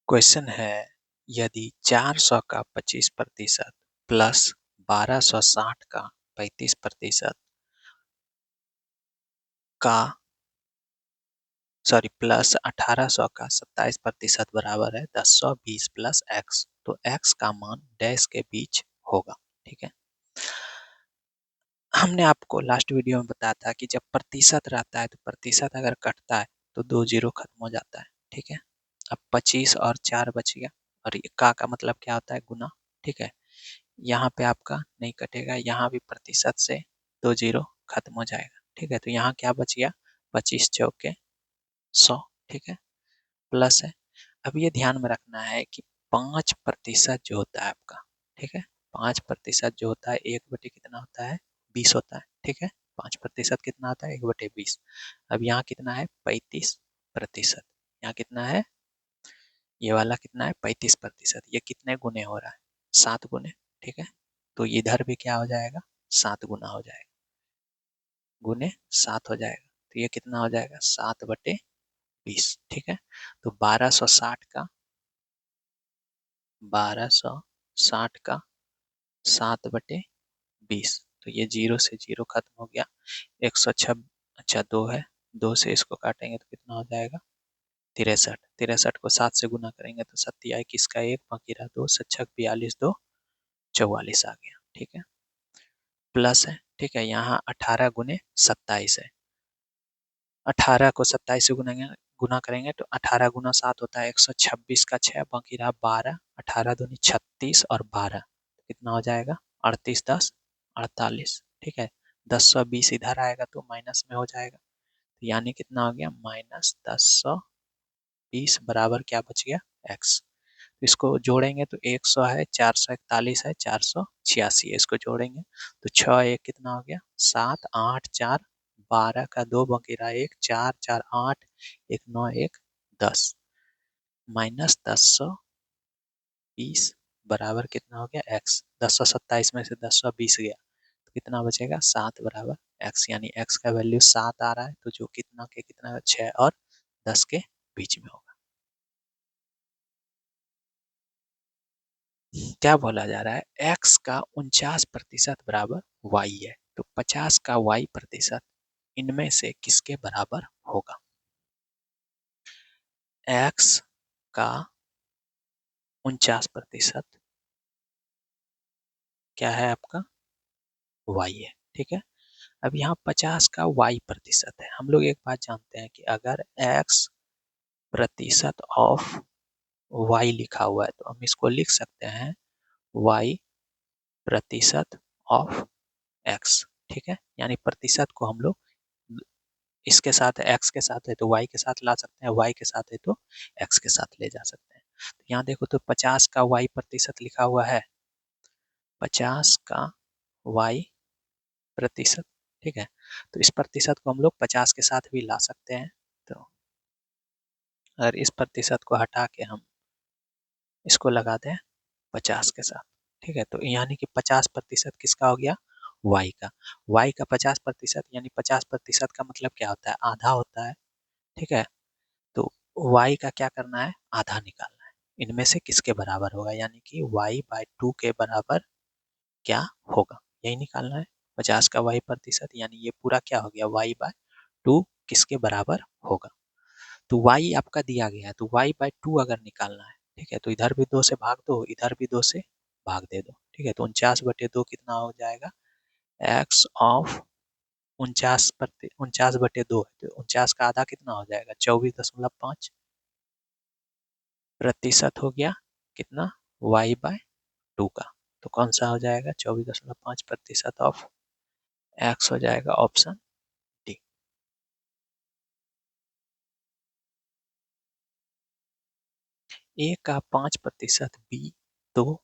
Question है, यदि 400 का 25% प्लस 1260 का 35% का प्लस 1800 का 27% बराबर है 1020 प्लस एक्स, तो एक्स का मान डैश के बीच होगा। ठीक है, हमने आपको लास्ट वीडियो में बताया था कि जब प्रतिशत रहता है तो प्रतिशत अगर कटता है तो 2 जीरो खत्म हो जाता है। ठीक है, अब 25 और 4 बच गया, और ये का मतलब क्या होता है, गुना। ठीक है, यहाँ पे आपका नहीं कटेगा, यहाँ भी प्रतिशत से 2 जीरो खत्म हो जाएगा। ठीक है, तो यहाँ क्या बच गया, 25 चौके 100। ठीक है, प्लस है। अब ये ध्यान में रखना है कि 5% जो होता है आपका, ठीक है, 5% जो होता है 1/, कितना होता है, 20 होता है। ठीक है, 5% कितना होता है, 1/20। अब यहाँ कितना है, 35%। यहाँ कितना है, ये वाला कितना है, 35%। ये कितने गुने हो रहा है, 7 गुने। ठीक है, तो इधर भी क्या हो जाएगा, 7 गुना हो जाएगा, गुने 7 हो जाएगा। तो ये कितना हो जाएगा, 7/20। ठीक है, तो 1260 का 7/20, तो ये 0 से 0 खत्म हो गया। 126, अच्छा 2 है, 2 से इसको काटेंगे तो कितना हो जाएगा, 63। 63 को 7 से गुना करेंगे तो 7 किसका 1 बाकी रहा 2, 7 42, 2 44 आ गया। ठीक है, प्लस है। ठीक है, यहाँ 18 गुने 27 है, 18 को 27 से गुना करेंगे तो 18 गुना 7 होता है 126 का 6 बाकी रहा 12, 18 दूनी 36 और 12 कितना हो जाएगा, 38 10 48। ठीक है, 1020 इधर आएगा तो माइनस में हो जाएगा, तो यानी कितना हो गया, -1020 बराबर क्या बच गया, एक्स। इसको जोड़ेंगे तो 100 है, 441 है, 486 है, इसको जोड़ेंगे तो 6 1 कितना हो गया, 7 8 4 12 का 2 बाकी रहा 1, 4 4 8 1 9 1 10, -1020 बराबर कितना हो गया, एक्स। 1027 में से 1020 गया तो कितना बचेगा, 7 बराबर एक्स, यानी एक्स का वैल्यू 7 आ रहा है, तो जो कितना के कितना 6 और 10 के बीच में होगा। क्या बोला जा रहा है, x का 49% बराबर y है, तो 50 का y प्रतिशत इनमें से किसके बराबर होगा। x का 49% क्या है आपका, y है। ठीक है, अब यहाँ 50 का y प्रतिशत है। हम लोग एक बात जानते हैं कि अगर x प्रतिशत ऑफ y लिखा हुआ है तो हम इसको लिख सकते हैं y प्रतिशत ऑफ x। ठीक है, यानी प्रतिशत को हम लोग इसके साथ x के साथ है तो y के साथ ला सकते हैं, y के साथ है तो x के साथ ले जा सकते हैं। तो यहाँ देखो तो 50 का y प्रतिशत लिखा हुआ है, 50 का y प्रतिशत। ठीक है, तो इस प्रतिशत को हम लोग 50 के साथ भी ला सकते हैं, तो अगर इस प्रतिशत को हटा के हम इसको लगा दें 50 के साथ। ठीक है, तो यानी कि 50% किसका हो गया, y का। y का 50% यानी 50% का मतलब क्या होता है, आधा होता है। ठीक है, तो y का क्या करना है, आधा निकालना है, इनमें से किसके बराबर होगा, यानी कि y/2 के बराबर क्या होगा, यही निकालना है। 50 का y प्रतिशत यानी ये पूरा क्या हो गया, y/2 किसके बराबर होगा। तो y आपका दिया गया है, तो y/2 अगर निकालना है, ठीक है, तो इधर भी 2 से भाग दो, इधर भी 2 से भाग दे दो। ठीक है, तो 49/2 कितना हो जाएगा, x ऑफ 49/2 है, तो 49 का आधा कितना हो जाएगा, 24.5 प्रतिशत हो गया कितना, y/2 का। तो कौन सा हो जाएगा, 24.5% ऑफ x हो जाएगा ऑप्शन डी। a का 5% b, तो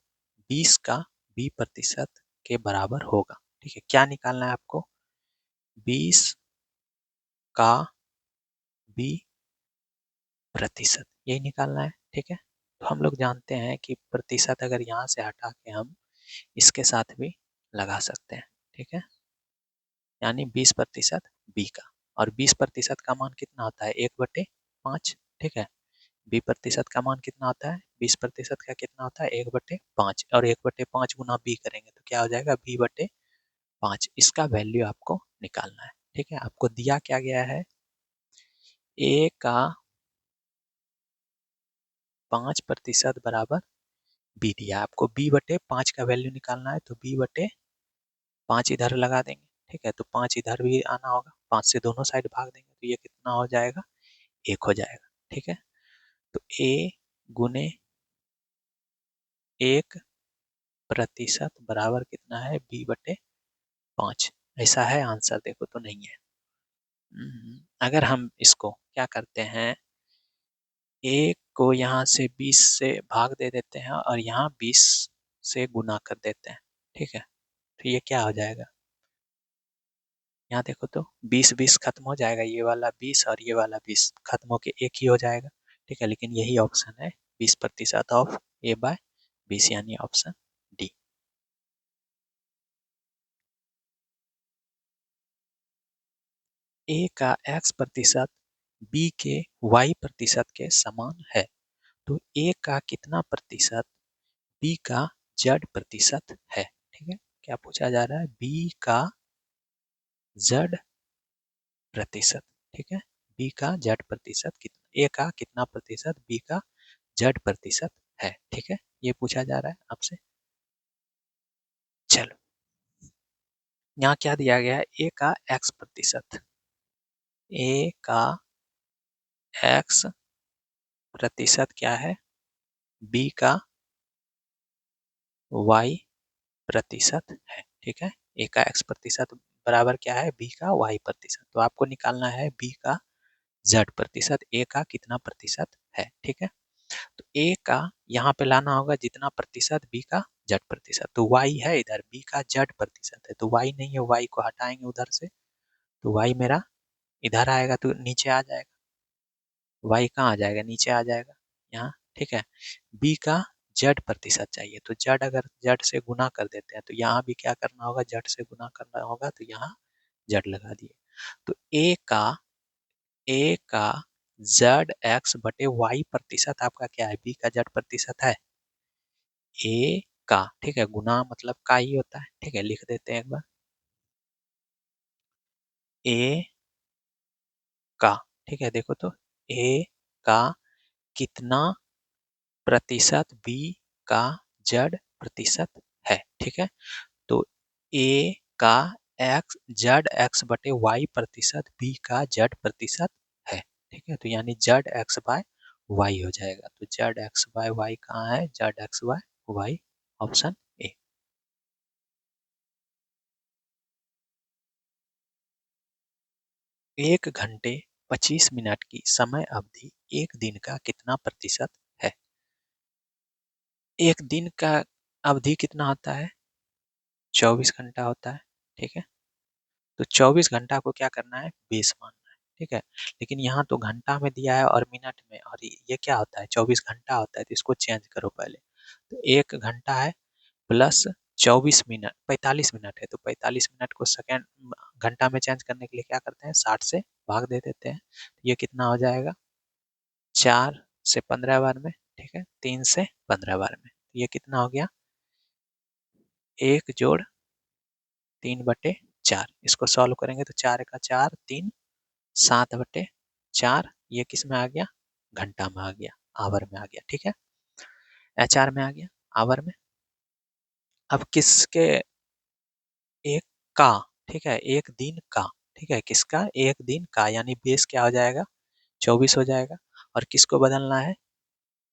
20 का b प्रतिशत के बराबर होगा। ठीक है, क्या निकालना है आपको, 20 का b प्रतिशत, यही निकालना है। ठीक है, तो हम लोग जानते हैं कि प्रतिशत अगर यहाँ से हटा के हम इसके साथ भी लगा सकते हैं। ठीक है, यानी 20% बी का, और 20% का मान कितना होता है, 1/5। ठीक है, बी प्रतिशत का मान कितना होता है, 20% का कितना होता है 1/5, और 1/5 गुना बी करेंगे तो क्या हो जाएगा b/5। इसका वैल्यू आपको निकालना है। ठीक है, आपको दिया क्या गया है, ए का 5% बराबर बी दिया। आपको b/5 का वैल्यू निकालना है तो b/5 इधर लगा देंगे। ठीक है, तो 5 इधर भी आना होगा, 5 से दोनों साइड भाग देंगे तो ये कितना हो जाएगा, 1 हो जाएगा। ठीक है, तो a गुने 1% बराबर कितना है b/5। ऐसा है आंसर, देखो तो नहीं है। अगर हम इसको क्या करते हैं, एक को यहाँ से 20 से भाग दे देते हैं और यहाँ 20 से गुना कर देते हैं। ठीक है, तो ये क्या हो जाएगा, यहाँ देखो तो 20 खत्म हो जाएगा, ये वाला 20 और ये वाला 20 खत्म होके एक ही हो जाएगा। ठीक है, लेकिन यही ऑप्शन है 20% ऑफ a/20 यानी ऑप्शन डी। ए का x% बी के y% के समान है तो ए का कितना प्रतिशत बी का z% है। ठीक है, क्या पूछा जा रहा है, बी का z%। ठीक है, बी का z% कितना, ए का कितना प्रतिशत बी का z% है। ठीक है, ये पूछा जा रहा है आपसे। चलो, यहाँ क्या दिया गया है, ए का x%, ए का x% क्या है, बी का y% है। ठीक है, ए का x% बराबर क्या है, बी का y%। तो आपको निकालना है बी का z%, ए का कितना प्रतिशत है। ठीक है, तो ए का यहाँ पे लाना होगा जितना प्रतिशत बी का z%, तो y है इधर, बी का z% है तो y नहीं है, y को हटाएंगे उधर से तो y मेरा इधर आएगा तो नीचे आ जाएगा, y कहाँ आ जाएगा, नीचे आ जाएगा यहाँ। ठीक है, b का z% चाहिए तो z अगर z से गुना कर देते हैं तो यहाँ भी क्या करना होगा, z से गुना करना होगा तो यहाँ z लगा दिए। तो a का zx/y% आपका क्या है, b का z% है, ए का। ठीक है, गुना मतलब का ही होता है। ठीक है, लिख देते हैं एक बार, ए का। ठीक है, देखो तो ए का कितना प्रतिशत बी का z% है। ठीक है, तो ए का zx/y% बी का z% है। ठीक है, तो यानी zx/y हो जाएगा, तो zx/y कहाँ है, zx/y ऑप्शन ए। 1 घंटे 25 मिनट की समय अवधि एक दिन का कितना प्रतिशत है। एक दिन का अवधि कितना होता है, 24 घंटा होता है। ठीक है, तो 24 घंटा को क्या करना है, बेस मानना है। ठीक है, लेकिन यहाँ तो घंटा में दिया है और मिनट में, और ये क्या होता है 24 घंटा होता है, तो इसको चेंज करो पहले। तो 1 घंटा है प्लस 24 मिनट, 45 मिनट है, तो 45 मिनट को सेकेंड घंटा में चेंज करने के लिए क्या करते हैं, 60 से भाग दे देते हैं। तो ये कितना हो जाएगा, 4 से 15 बार में। ठीक है, 3 से 15 बार में, ये कितना हो गया, 1+3/4। इसको सॉल्व करेंगे तो 4 का 4 3, 7/4, ये किस में आ गया, घंटा में आ गया, आवर में आ गया। ठीक है, HR में आ गया, आवर में। अब किसके, एक का। ठीक है, एक दिन का। ठीक है, किसका, एक दिन का, यानी बेस क्या हो जाएगा, 24 हो जाएगा। और किसको बदलना है,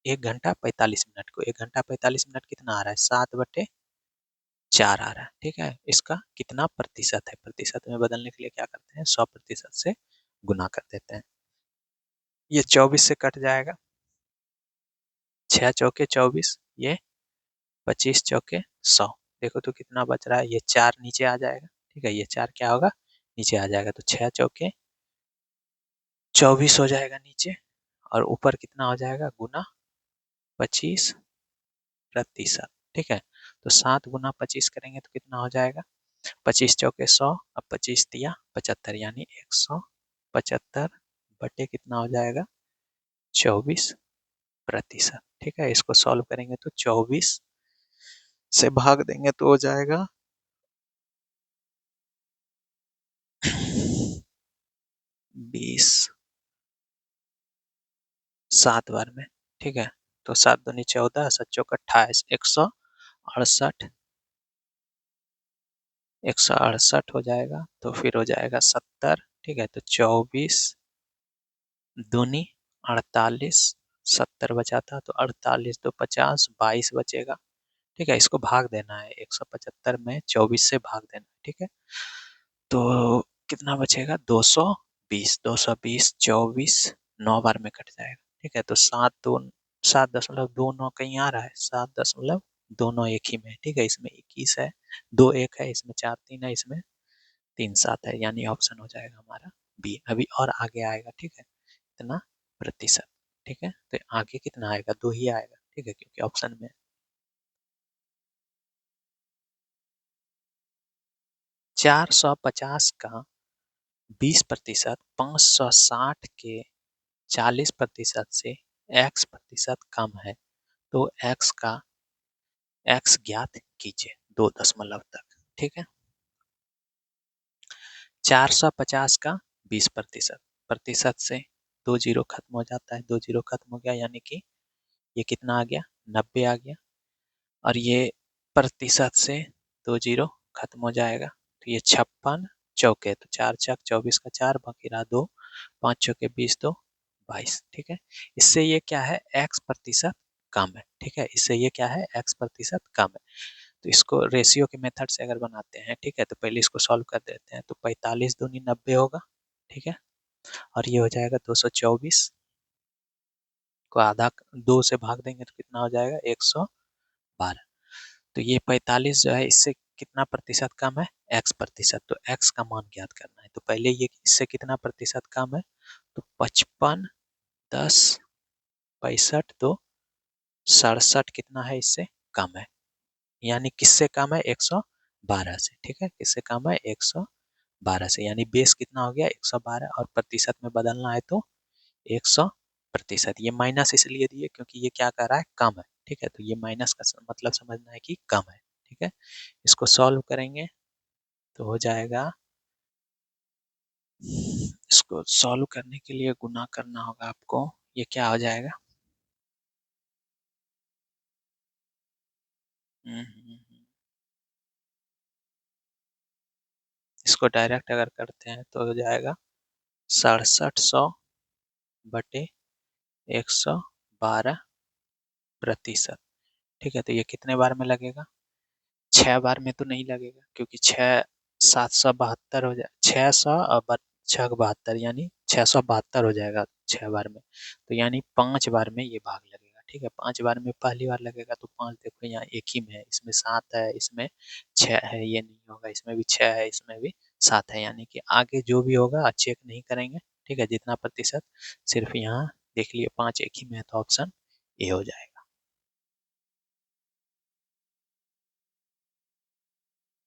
1 घंटा 45 मिनट को, 1 घंटा 45 मिनट कितना आ रहा है, 7/4 आ रहा है। ठीक है, इसका कितना प्रतिशत है, प्रतिशत में बदलने के लिए क्या करते हैं, 100% से गुना कर देते हैं। ये 24 से कट जाएगा, 6 चौके 24, ये 25 चौके 100। देखो तो कितना बच रहा है, ये 4 नीचे आ जाएगा। ठीक है, ये 4 क्या होगा, नीचे आ जाएगा, तो 6 चौके 24 हो जाएगा नीचे, और ऊपर कितना हो जाएगा, गुना 25%। ठीक है, तो 7 गुना 25 करेंगे तो कितना हो जाएगा, 25 चौके 100, अब 25 तिया 75, यानी 175 बटे कितना हो जाएगा, 24। प्रतिशत। ठीक है, इसको सॉल्व करेंगे तो 24 से भाग देंगे तो हो जाएगा 20 7 बार में। ठीक है, तो 7 दूनी 14, 7 चौक 28, 168, 168 हो जाएगा। तो फिर हो जाएगा 70। ठीक है, तो 24 दूनी 48, 70 बचा था तो 48 तो 50, 22 बचेगा। ठीक है, इसको भाग देना है 175 में 24 से भाग देना है। ठीक है, तो कितना बचेगा 220, 220 24 9 बार में कट जाएगा। ठीक है, तो 7.29 कहीं आ रहा है, 7.29 एक ही में। ठीक है, इसमें 21 है, 2 1 है, इसमें 4 3 है, इसमें 3 7 है, यानी ऑप्शन हो जाएगा हमारा बी। अभी और आगे आएगा। ठीक है, इतना प्रतिशत। ठीक है, तो आगे कितना आएगा, 2 ही आएगा। ठीक है, क्योंकि ऑप्शन में 450 का 20% 560 के 40% से x प्रतिशत कम है, तो x ज्ञात कीजिए 2 दशमलव तक। ठीक है, 450 का 20% प्रतिशत से 2 जीरो खत्म हो जाता है, 2 जीरो खत्म हो गया, यानी कि ये कितना आ गया 90 आ गया। और ये प्रतिशत से 2 जीरो खत्म हो जाएगा, तो ये 56 चौके, तो 4 चक 24 का 4 बाकी रहा 2, 5 चौके 20 2 22। ठीक है, इससे ये क्या है x प्रतिशत कम है। ठीक है, इससे ये क्या है x प्रतिशत कम है। तो इसको रेशियो के मेथड से अगर बनाते हैं, ठीक है, तो पहले इसको सॉल्व कर देते हैं। तो 45 दूनी 90 होगा। ठीक है, और ये हो जाएगा 224 को आधा 2 से भाग देंगे तो कितना हो जाएगा 112। तो ये 45 जो है इससे कितना प्रतिशत कम है x प्रतिशत, तो x का मान ज्ञात करना है। तो पहले ये इससे कितना प्रतिशत कम है, तो 55 10 65 तो 67 कितना है इससे कम है, यानी किससे कम है 112 से। ठीक है, किससे कम है 112 से, यानी बेस कितना हो गया 112 और प्रतिशत में बदलना है तो 100%। ये माइनस इसलिए दिए क्योंकि ये क्या कर रहा है कम है। ठीक है, तो ये माइनस का मतलब समझना है कि कम है। ठीक है, इसको सॉल्व करेंगे तो हो जाएगा, इसको सॉल्व करने के लिए गुना करना होगा आपको। ये क्या हो जाएगा, इसको डायरेक्ट अगर करते हैं तो हो जाएगा 6700 बटे 112%। ठीक है, तो ये कितने बार में लगेगा, 6 बार में तो नहीं लगेगा, क्योंकि 6 772 हो जाए, 600 और 6 72 यानी 672 हो जाएगा 6 बार में। तो यानी 5 बार में ये भाग लगेगा। ठीक है, 5 बार में पहली बार लगेगा तो 5 देखो यहाँ एक ही में है, इसमें 7 है, इसमें 6 है, ये नहीं होगा, इसमें भी 6 है, इसमें भी 7 है, यानी कि आगे जो भी होगा चेक नहीं करेंगे। ठीक है, जितना प्रतिशत सिर्फ यहाँ देख लिए 5 एक ही में है, तो ऑप्शन ए हो जाएगा।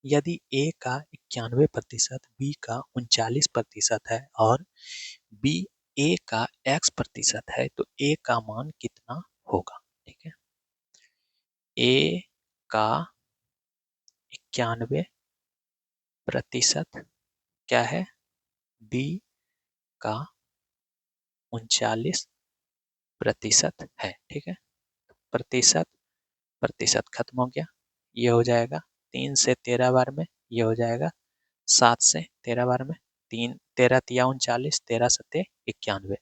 यदि ए का 91%, बी का 39% है और बी ए का x% है, तो ए का मान कितना होगा। ठीक है, ए का 91% क्या है, बी का 39% है। ठीक है, प्रतिशत प्रतिशत खत्म हो गया, ये हो जाएगा 3 से 13 बार में, ये हो जाएगा 7 से 13 बार में, 3 13 तिया 39, 13 सत्ते 91।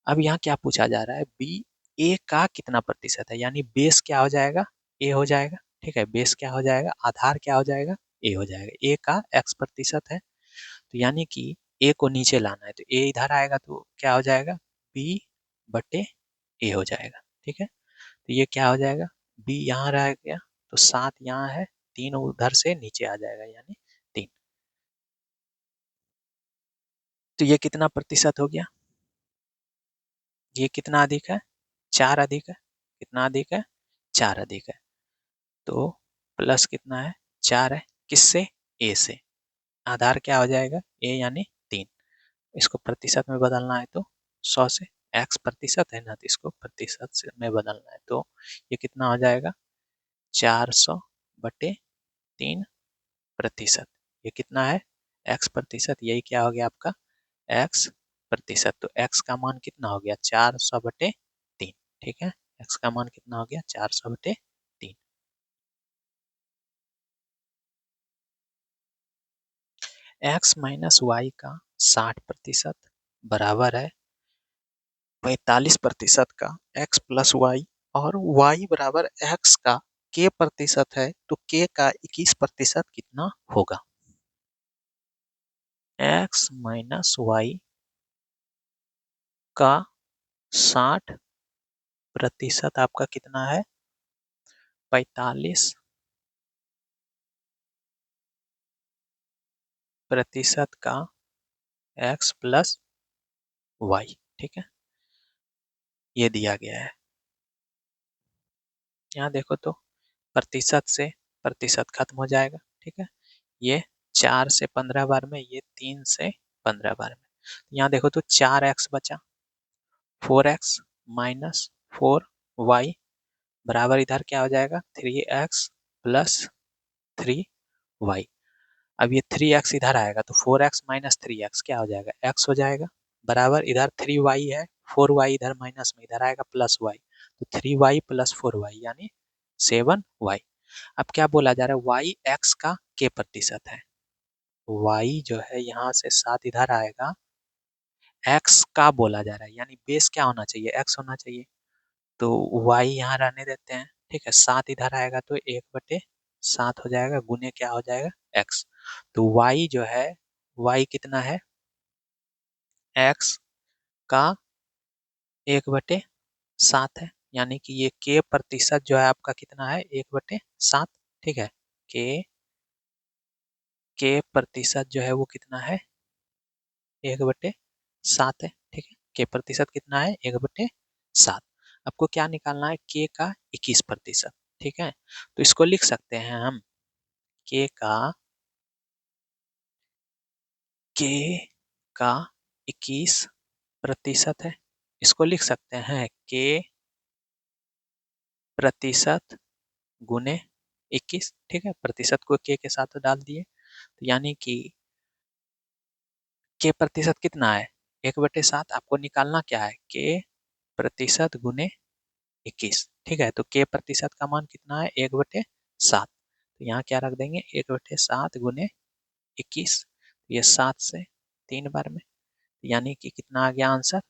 अब यहाँ क्या पूछा जा रहा है, बी ए का कितना प्रतिशत है, यानी बेस क्या हो जाएगा ए हो जाएगा। ठीक है, बेस क्या हो जाएगा, आधार क्या हो जाएगा ए हो जाएगा। ए का x% है, तो यानी कि ए को नीचे लाना है, तो ए इधर आएगा तो क्या हो जाएगा बी बटे ए हो जाएगा। ठीक है, तो ये क्या हो जाएगा, बी यहाँ रह गया तो 7 यहाँ है, 3 उधर से नीचे आ जाएगा, यानी 3। तो ये कितना प्रतिशत हो गया, ये कितना अधिक है 4 अधिक है, कितना अधिक है 4 अधिक है। तो प्लस कितना है 4 है, किससे ए से, आधार क्या हो जाएगा ए यानी 3। इसको प्रतिशत में बदलना है तो 100 से, x प्रतिशत है ना, तो इसको प्रतिशत से में बदलना है, तो ये कितना हो जाएगा 400/3 प्रतिशत। ये कितना है x प्रतिशत, यही क्या हो गया आपका x प्रतिशत। तो x का मान कितना हो गया 400/3। ठीक है, x का मान कितना हो गया 400/3। x माइनस वाई का 60% बराबर है 45% का x प्लस वाई, और y बराबर x का k प्रतिशत है, तो k का 21% कितना होगा। x माइनस वाई का 60% आपका कितना है 45% का x प्लस वाई। ठीक है, ये दिया गया है। यहाँ देखो तो प्रतिशत से प्रतिशत खत्म हो जाएगा। ठीक है, ये 4 से 15 बार में, ये 3 से 15 बार में। यहाँ देखो तो 4x बचा, 4x माइनस 4y बराबर इधर क्या हो जाएगा 3x प्लस 3y। अब ये 3x इधर आएगा तो 4x माइनस 3x क्या हो जाएगा x हो जाएगा, बराबर इधर 3y है, 4y इधर माइनस में इधर आएगा प्लस y, तो 3y प्लस 4y यानी 7y। अब क्या बोला जा रहा है y x का k प्रतिशत है, y जो है यहाँ से 7 इधर आएगा, x का बोला जा रहा है, यानी बेस क्या होना चाहिए x होना चाहिए, तो y यहाँ रहने देते हैं। ठीक है, 7 इधर आएगा तो 1/7 हो जाएगा, गुने क्या हो जाएगा x। तो y जो है y कितना है x का 1/7 है, यानी कि ये k प्रतिशत जो है आपका कितना है 1/7। ठीक है, k प्रतिशत जो है वो कितना है 1/7 है। ठीक है, k प्रतिशत कितना है 1/7। आपको क्या निकालना है k का 21%। ठीक है, तो इसको लिख सकते हैं हम k का 21% है, इसको लिख सकते हैं k प्रतिशत गुने 21। ठीक है, प्रतिशत को k के साथ डाल दिए, तो यानी कि k प्रतिशत कितना है 1/7, आपको निकालना क्या है k प्रतिशत गुने 21। ठीक है, तो k प्रतिशत का मान कितना है 1/7, तो यहाँ क्या रख देंगे 1/7 गुने 21, ये 7 से 3 बार में, यानी कि कितना आ गया आंसर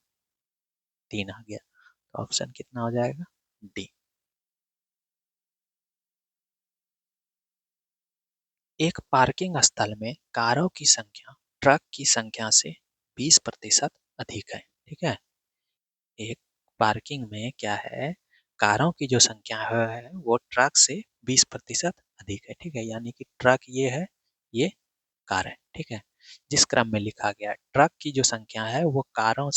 3 आ गया, तो ऑप्शन कितना हो जाएगा डी। एक पार्किंग स्थल में कारों की संख्या ट्रक की संख्या से 20% अधिक है। ठीक है, एक पार्किंग में क्या है कारों की जो संख्या है वो ट्रक से 20% अधिक है। ठीक है, यानी कि ट्रक ये है, ये कार है। ठीक है, जिस क्रम में लिखा गया है ट्रक की जो संख्या है वो कारों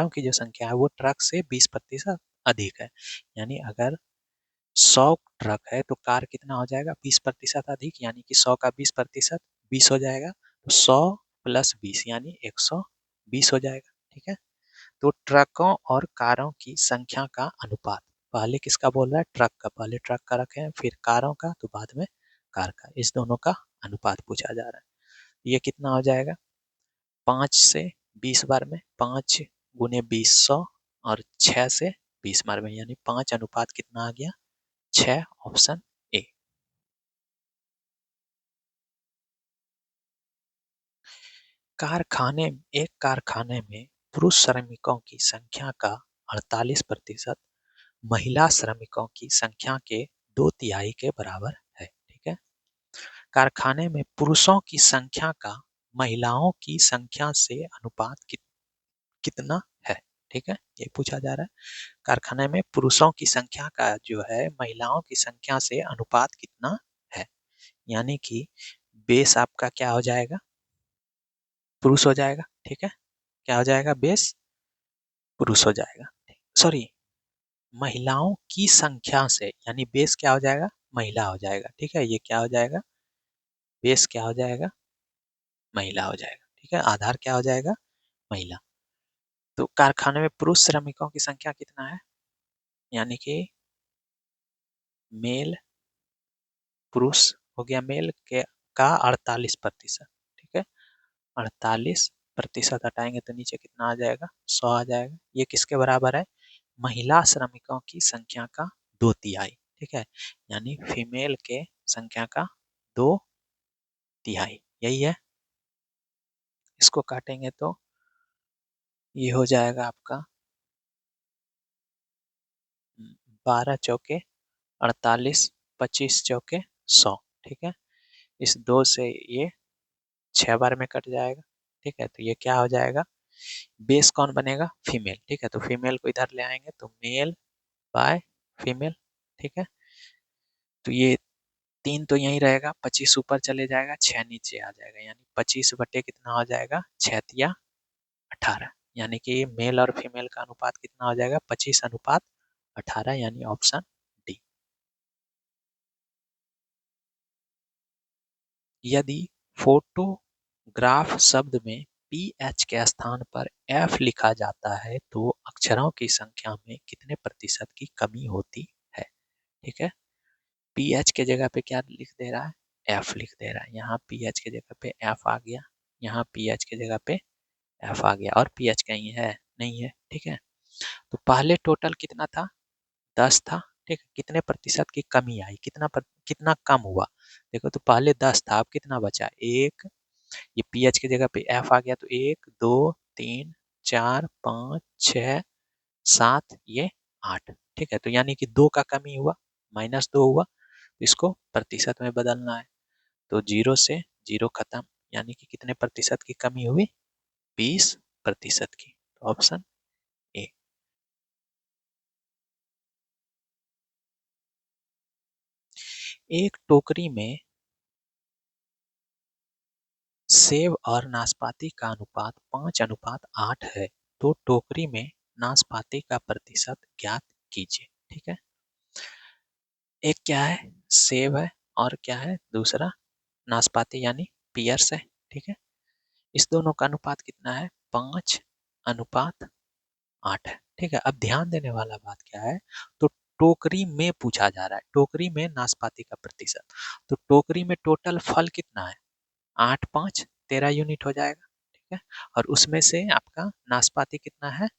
की जो संख्या है वो ट्रक से 20% अधिक है, यानी अगर 100 ट्रक है तो कार कितना हो जाएगा 20% अधिक, यानी कि 100 का 20% 20 हो जाएगा, तो 100 प्लस 20 यानी 120 हो जाएगा। ठीक है, तो ट्रकों और कारों की संख्या का अनुपात, पहले किसका बोल रहा है ट्रक का, पहले ट्रक का रखे फिर कारों का, तो बाद में कार का, इस दोनों का अनुपात पूछा जा रहा है। ये कितना हो जाएगा 5 से 20 बार में, 5 गुने 20 100, और 6 से 20 बार में, यानी 5 अनुपात कितना आ गया 6, ऑप्शन ए। कारखाने एक कारखाने में पुरुष श्रमिकों की संख्या का 48% महिला श्रमिकों की संख्या के 2/3 के बराबर है। ठीक है, कारखाने में पुरुषों की संख्या का महिलाओं की संख्या से अनुपात कितना है। ठीक है, ये पूछा जा रहा है कारखाने में पुरुषों की संख्या का जो है महिलाओं की संख्या से अनुपात कितना है, यानी कि बेस आपका क्या हो जाएगा पुरुष हो जाएगा। ठीक है, क्या हो जाएगा बेस पुरुष हो जाएगा, सॉरी महिलाओं की संख्या से, यानी बेस क्या हो जाएगा महिला हो जाएगा। ठीक है, ये क्या हो जाएगा बेस क्या हो जाएगा महिला हो जाएगा। ठीक है, आधार क्या हो जाएगा महिला। तो कारखाने में पुरुष श्रमिकों की संख्या कितना है, यानी कि मेल, पुरुष हो गया मेल के का 48%, ठीक है। 48% हटाएंगे तो नीचे कितना आ जाएगा, 100 आ जाएगा। ये किसके बराबर है, महिला श्रमिकों की संख्या का 2/3, ठीक है, यानी फीमेल के संख्या का 2/3, यही है। इसको काटेंगे तो ये हो जाएगा आपका 12 चौके 48, 25 चौके 100, ठीक है। इस 2 से ये 6 बार में कट जाएगा, ठीक है। तो ये क्या हो जाएगा, बेस कौन बनेगा, फीमेल, ठीक है। तो फीमेल को इधर ले आएंगे तो मेल बाय फीमेल, ठीक है। तो ये 3 तो यहीं रहेगा, 25 ऊपर चले जाएगा, 6 नीचे आ जाएगा, यानी 25 बटे कितना हो जाएगा, 6 18, यानी कि मेल और फीमेल का अनुपात कितना हो जाएगा, 25:18, यानी ऑप्शन डी। यदि फोटोग्राफ शब्द में पीएच के स्थान पर एफ लिखा जाता है तो अक्षरों की संख्या में कितने प्रतिशत की कमी होती है, ठीक है। पीएच के जगह पे क्या लिख दे रहा है, एफ लिख दे रहा है। यहाँ पीएच के जगह पे एफ आ गया, यहाँ पीएच के जगह पे एफ आ गया, और पीएच कहीं है नहीं है, ठीक है। तो पहले टोटल कितना था, 10 था, ठीक है। कितने प्रतिशत की कमी आई, कितना कम हुआ, देखो तो पहले 10 था, अब कितना बचा, एक, ये पीएच की जगह पे एफ आ गया, तो 1 2 3 4 5 6 7, ये 8, ठीक है। तो यानी कि 2 का कमी हुआ, -2 हुआ, तो इसको प्रतिशत में बदलना है। तो 0 से 0 खत्म, यानी कि कितने प्रतिशत की कमी हुई, 20% की, तो ऑप्शन ए। एक टोकरी में सेब और नाशपाती का अनुपात 5:8 है, तो टोकरी में नाशपाती का प्रतिशत ज्ञात कीजिए, ठीक है। एक क्या है, सेब है, और क्या है दूसरा, नाशपाती यानी पियर्स है, ठीक है। इस दोनों का अनुपात कितना है, 5:8 है, ठीक है। अब ध्यान देने वाला बात क्या है, तो टोकरी में पूछा जा रहा है, टोकरी में नाशपाती का प्रतिशत, तो टोकरी में टोटल फल कितना है, 8 5 13 यूनिट हो जाएगा, ठीक है। और उसमें से आपका नाशपाती कितना है,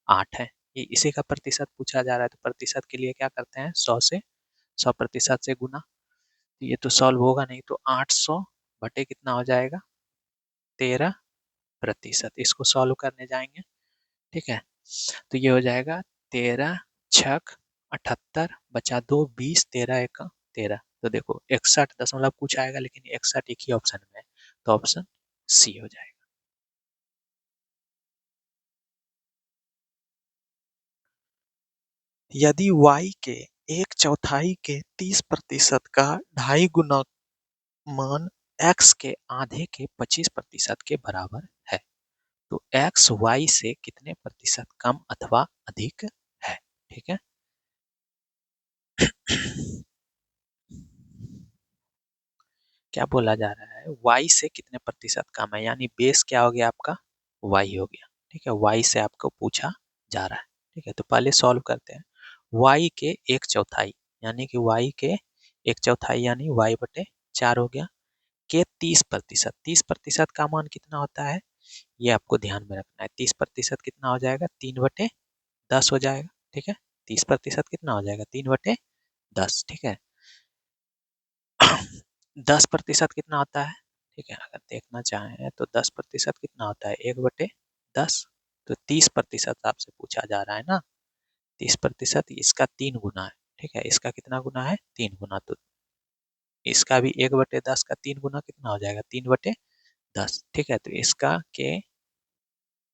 8 है, ये इसी का प्रतिशत पूछा जा रहा है। तो प्रतिशत के लिए क्या करते हैं, 100% से गुना, तो ये तो सॉल्व होगा नहीं, तो 800 बटे कितना हो जाएगा, 13%, इसको सॉल्व करने जाएंगे, ठीक है। तो ये हो जाएगा 13 छक 78, बचा 2 20, 13 एक 13, तो देखो 61 दशमलव कुछ आएगा, लेकिन 61 एक ही ऑप्शन में है, तो ऑप्शन सी हो जाएगा। यदि y के 1/4 के 30% का 2.5 गुना मान x के आधे के 25% के बराबर है, तो x y से कितने प्रतिशत कम अथवा अधिक है, ठीक है। क्या बोला जा रहा है, y से कितने प्रतिशत कम है, यानी बेस क्या हो गया आपका, y हो गया, ठीक है। y से आपको पूछा जा रहा है, ठीक है। तो पहले सॉल्व करते हैं, y के 1/4, यानी कि y के 1/4 यानी y बटे 4 हो गया, के 30%, 30% का मान कितना होता है, ये आपको ध्यान में रखना है। 30% कितना हो जाएगा, 3/10 हो जाएगा, ठीक है। 30% कितना हो जाएगा, 3/10, ठीक है। 10% कितना होता है, ठीक है, अगर देखना चाहें तो 10% कितना होता है, 1/10, तो 30% आपसे पूछा जा रहा है ना, 30% इसका 3 गुना है, ठीक है। इसका कितना गुना है, 3 गुना, तो इसका भी 1/10 का 3 गुना कितना हो जाएगा, 3/10, ठीक है। तो इसका के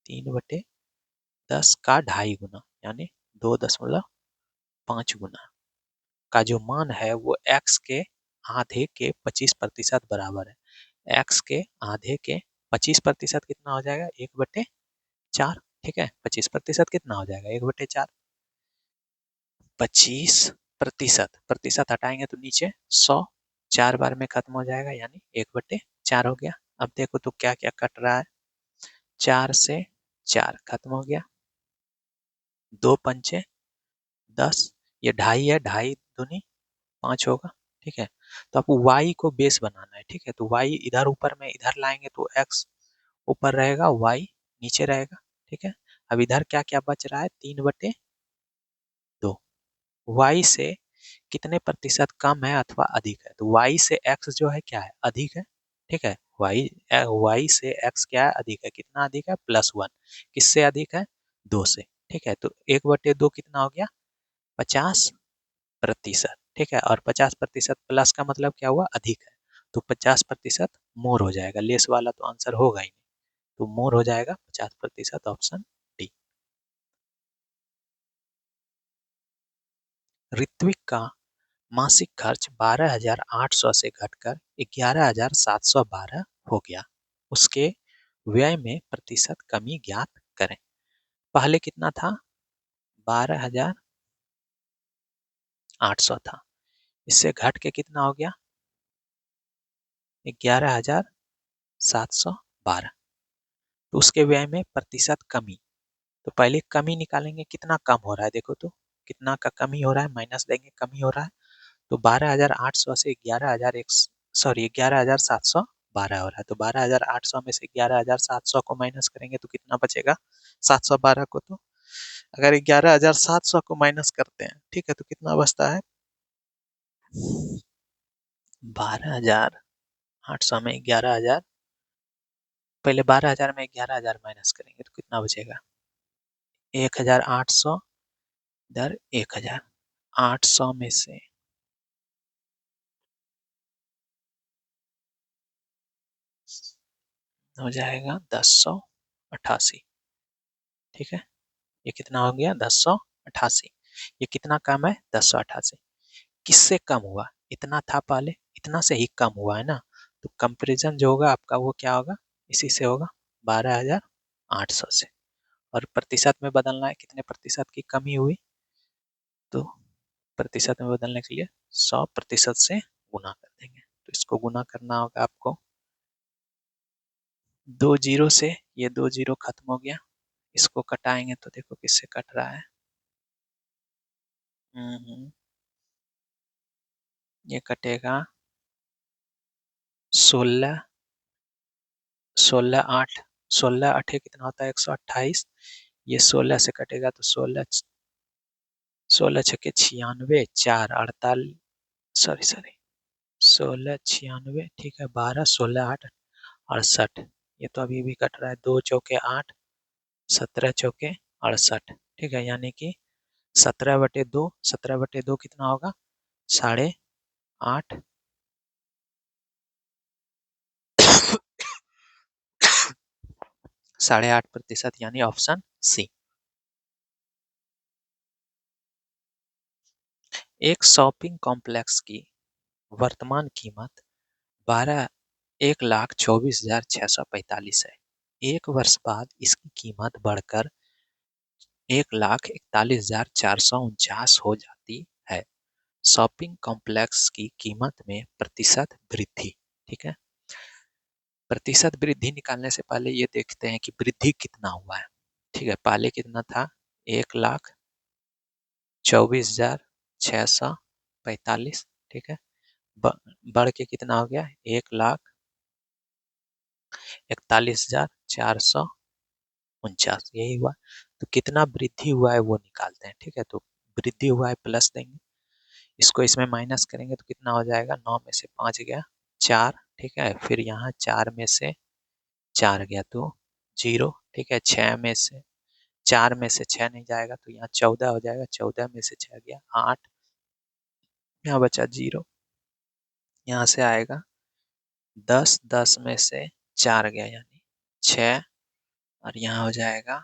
3/10 का 2.5 गुना, यानी 2.5 गुना का जो मान है वो x के आधे के 25% बराबर है। x के आधे के 25% कितना हो जाएगा, 1/4, ठीक है। 25% कितना हो जाएगा, 1/4, 25%, प्रतिशत हटाएंगे तो नीचे 100, 4 बार में खत्म हो जाएगा, यानी 1/4 हो गया। अब देखो तो क्या क्या कट रहा है, 4 से 4 खत्म हो गया, दो पंचे 10, ये ढाई है, ढाई दूनी 5 होगा। ठीक है, तो आपको y को बेस बनाना है। ठीक है, तो y इधर ऊपर में इधर लाएंगे तो x ऊपर रहेगा, y नीचे रहेगा। ठीक है, अब इधर क्या क्या बच रहा है, 3/2। y से कितने प्रतिशत कम है अथवा अधिक है, तो y से x जो है क्या है, अधिक है। ठीक है, y से x क्या है, अधिक है। कितना अधिक है, +1। किससे अधिक है, 2 से। ठीक है, तो 1/2 कितना हो गया, 50%। ठीक है, और 50% प्लस का मतलब क्या हुआ, अधिक है, तो 50% मोर हो जाएगा। लेस वाला तो आंसर होगा ही नहीं, तो मोर हो जाएगा 50%, ऑप्शन डी। ऋत्विक का मासिक खर्च 12,800 से घटकर 11,712 हो गया। उसके व्यय में प्रतिशत कमी ज्ञात करें। पहले कितना था, 12,800 था, इससे घट के कितना हो गया, 11,712। तो उसके व्यय में प्रतिशत कमी, तो पहले कमी निकालेंगे, कितना कम हो रहा है, देखो तो कितना का कमी हो रहा है, माइनस देंगे, कमी हो रहा है। तो 12,800 से 11,712 हो रहा है, तो 12,800 में से 11,700 को माइनस करेंगे तो कितना बचेगा, 712 को। तो अगर 11,700 को माइनस करते हैं, ठीक है, तो कितना बचता है, 12,800 में 11,000, पहले 12,000 में 11,000 माइनस करेंगे तो कितना बचेगा, 1,800 इधर 1,000, 800 में से हो जाएगा 10,188। ठीक है, ये कितना हो गया, 10,188। ये कितना कम है, 10,188। किससे कम हुआ, इतना था पहले, इतना से ही कम हुआ है ना, तो कंपैरिजन जो होगा आपका वो क्या होगा, इसी से होगा, 12,800 से। और प्रतिशत में बदलना है, कितने प्रतिशत की कमी हुई, तो प्रतिशत में बदलने के लिए 100% से गुना कर देंगे। तो इसको गुना करना होगा आपको, 2 जीरो से, ये 2 जीरो खत्म हो गया, इसको कटाएंगे तो देखो किससे कट रहा है, ये कटेगा 16, 16 8, 16 8 कितना होता है, 128। ये 16 से कटेगा तो 16 16 छके 96, 4 48, सॉरी 16 96, ठीक है, 12 16 8 68। ये तो अभी भी कट रहा है, 2 चौके 8, 17 चौके 68। ठीक है, यानी कि 17/2, 17/2 कितना होगा, 8.5। 8.5%, यानी ऑप्शन सी। एक शॉपिंग कॉम्प्लेक्स की वर्तमान कीमत 1,24,645 है। एक वर्ष बाद इसकी कीमत बढ़कर 1,41,449 हो जाती है। शॉपिंग कॉम्प्लेक्स की कीमत में प्रतिशत वृद्धि। ठीक है, प्रतिशत वृद्धि निकालने से पहले ये देखते हैं कि वृद्धि कितना हुआ है। ठीक है, पहले कितना था, 1,24,645। ठीक है, बढ़ के कितना हो गया, 1,41,449, यही हुआ। तो कितना वृद्धि हुआ है वो निकालते हैं। ठीक है, तो वृद्धि हुआ है प्लस देंगे, इसको इसमें माइनस करेंगे तो कितना हो जाएगा, 9 में से 5 गया 4। ठीक है, फिर यहाँ 4 में से 4 गया तो 0। ठीक है, 6 में से 4 में से 6 नहीं जाएगा तो यहाँ 14 हो जाएगा, 14 में से 6 गया 8, यहाँ बचा 0। यहाँ से आएगा 10, 10 में से 4 गया यानी 6, और यहाँ हो जाएगा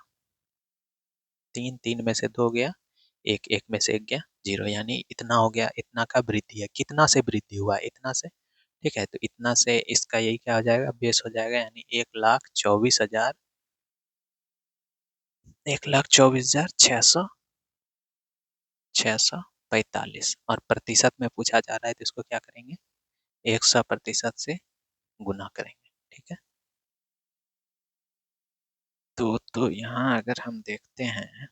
3, 3 में से 2 गया 1, 1 में से 1 गया 0, यानी इतना हो गया। इतना का वृद्धि है, कितना से वृद्धि हुआ है, इतना से। ठीक है, तो इतना से इसका यही क्या हो जाएगा, बेस हो जाएगा, यानी 1,24,645। और प्रतिशत में पूछा जा रहा है तो इसको क्या करेंगे, 100% से गुना करेंगे। ठीक है, तो यहाँ अगर हम देखते हैं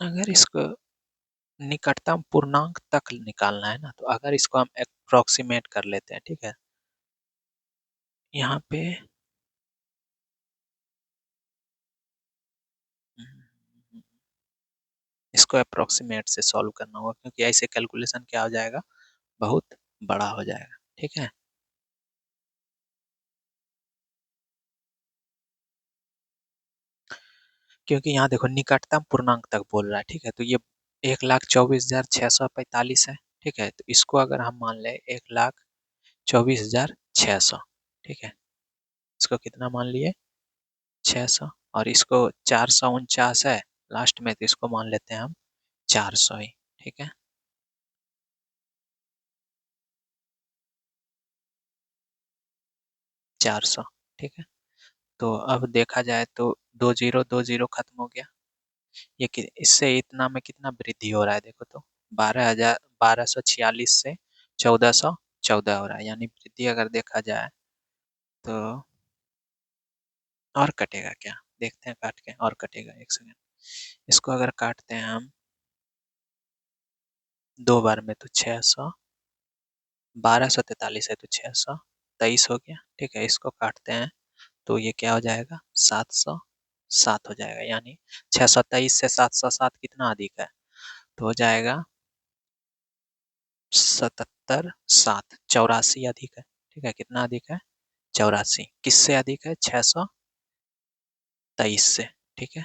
अगर इसको निकटतम पूर्णांक तक निकालना है ना, तो अगर इसको हम अप्रोक्सीमेट कर लेते हैं, ठीक है, यहाँ पे इसको अप्रोक्सीमेट से सॉल्व करना होगा, क्योंकि ऐसे कैलकुलेशन क्या हो जाएगा, बहुत बड़ा हो जाएगा। ठीक है, क्योंकि यहाँ देखो निकटतम पूर्णांक तक बोल रहा है। ठीक है, तो ये 1,24,645 है। ठीक है, तो इसको अगर हम मान ले 1,24,600, ठीक है, इसको कितना मान लिए, 600, और इसको 449 है लास्ट में, तो इसको मान लेते हैं हम 400 ही। ठीक है, 400। ठीक है, तो अब देखा जाए तो दो जीरो खत्म हो गया। ये इससे इतना में कितना वृद्धि हो रहा है, देखो तो 12,1246 से 1,414 हो रहा है, यानी वृद्धि अगर देखा जाए तो। और कटेगा क्या, देखते हैं काट के, और कटेगा, एक सेकेंड। इसको अगर काटते हैं हम दो बार में, तो 600, 1243 है तो 623 हो गया। ठीक है, इसको काटते हैं तो ये क्या हो जाएगा, 707 हो जाएगा, यानी 623 से 707 कितना अधिक है, तो हो जाएगा 77, 7, 84 अधिक है। ठीक है, कितना अधिक है, 84। किससे अधिक है, 623 से। ठीक है,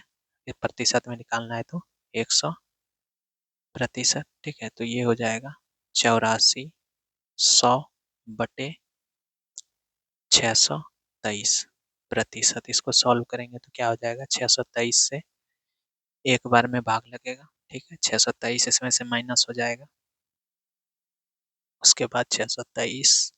ये प्रतिशत में निकालना है तो 100%। ठीक है, तो ये हो जाएगा 84, 100 बटे 623 प्रतिशत। इसको सॉल्व करेंगे तो क्या हो जाएगा, 623 से एक बार में भाग लगेगा। ठीक है, 623 इसमें से माइनस हो जाएगा, उसके बाद 623,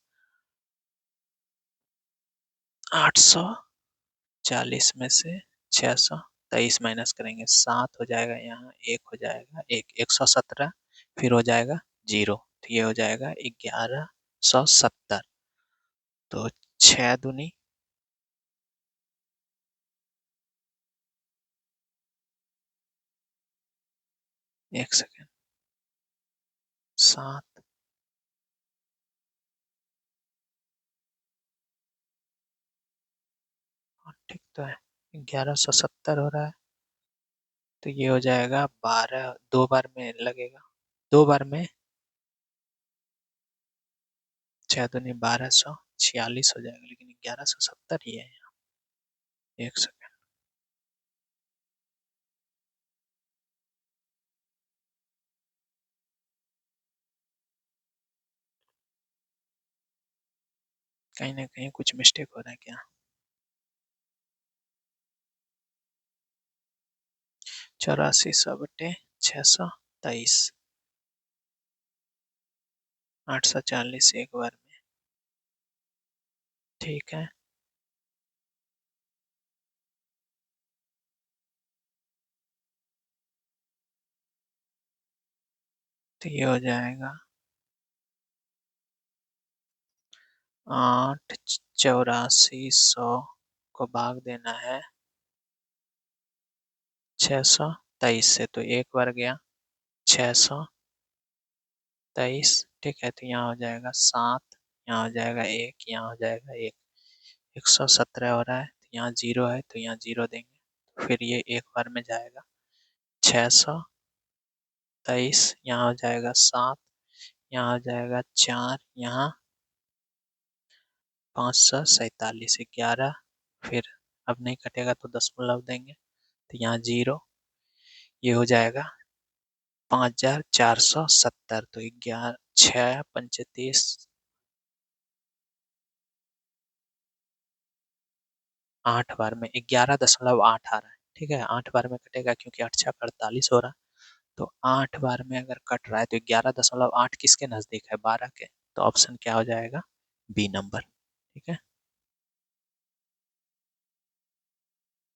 840 में से 623 माइनस करेंगे, 7 हो जाएगा, यहाँ एक हो जाएगा, 117, फिर हो जाएगा 0, तो ये हो जाएगा 1170। तो 6 दूनी, एक सेकेंड, 7, ठीक तो है, 1170 हो रहा है, तो ये हो जाएगा 12, दो बार में लगेगा, दो बार में 6 दूनी 1246 हो जाएगा, लेकिन 1170 ही है यहाँ। एक सेकेंड, कहीं ना कहीं कुछ मिस्टेक हो रहा है क्या। 84, 100 बटे 623, 840 एक बार में। ठीक है, तो ये हो जाएगा 8, 84, 100 को भाग देना है 623 से, तो एक बार गया 623। ठीक है, तो यहाँ हो जाएगा 7, यहाँ हो जाएगा 1, यहाँ हो जाएगा 1, 117 हो रहा है, तो यहाँ 0 है, तो यहाँ 0 देंगे, फिर ये एक बार में जाएगा 623, यहाँ हो जाएगा 7, यहाँ हो जाएगा 4, यहाँ 547, 11, फिर अब नहीं कटेगा तो दशमलव देंगे, तो यहाँ 0, ये हो जाएगा 5,470, तो 11, 6, 35, 8 बार में 11.8 आ रहा है। ठीक है, 8 बार में कटेगा, क्योंकि 8×6 = 48 हो रहा है, तो 8 बार में अगर कट रहा है तो 11.8 किसके नजदीक है, 12 के, तो ऑप्शन क्या हो जाएगा, बी नंबर। ठीक है।